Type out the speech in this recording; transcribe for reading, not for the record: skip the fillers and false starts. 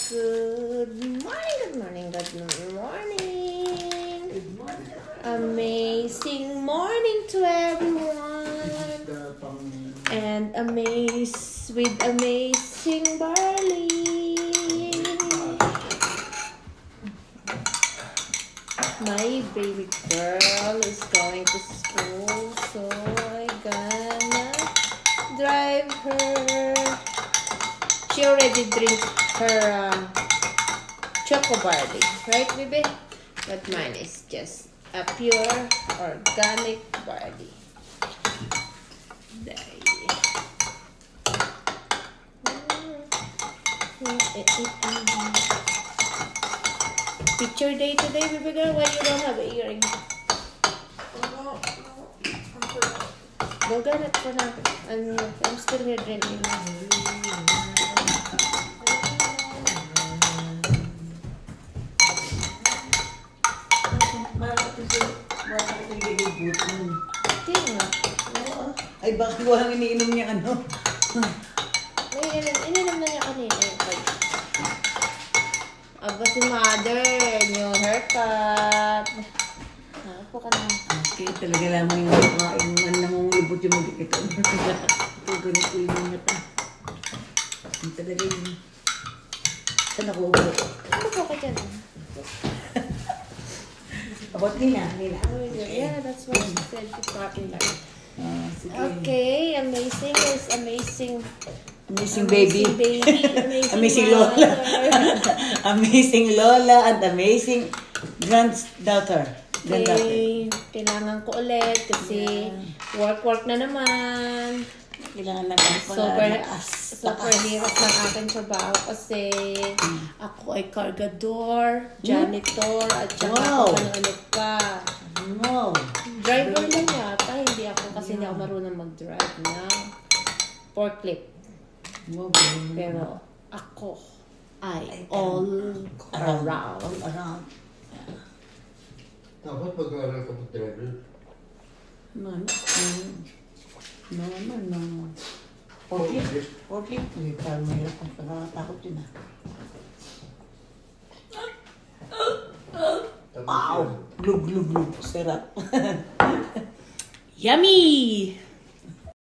Good morning, good morning, good morning. Good morning. Amazing morning to everyone. And amaze with amazing barley. My baby girl is going to school, so I gonna drive her. She already drinks her choco barley, right, baby? But mine is just a pure organic barley. Picture day today, baby girl. Why you don't have an earring? Go get it for now. I'm still here drinking. Ay, bakit walang iniinom niya ano? Ininom na niya kanina yung pag... Aba si mother, new haircut. Ako ka na. Okay, talaga lamang yung makain na mangulubot yung mag-ikita. Ito, ganito yung mga ta. Yung talaga yung... Saan ako ubo? Ano po ka dyan? About Nina. Yeah, that's what she said. She's talking like. Sige. Okay, amazing is amazing. Amazing baby. Amazing Lola. Amazing Lola and amazing granddaughter. Okay, kailangan ko ulit kasi work na naman. Kailangan lang Super hirap ng aking trabaho kasi ako ay cargador, janitor, at saka ano pa. Wow. Driver lang yata, hindi ako kasi hindi ako marunong mag-drive na forklift. Wow. Pero ako ay all around. All around. Dapat pag-aaral ka mag-driver. No. Forklift. Parang mahirap kung nakakatakot yun ah. Wow! Glug. Sarap. Yummy!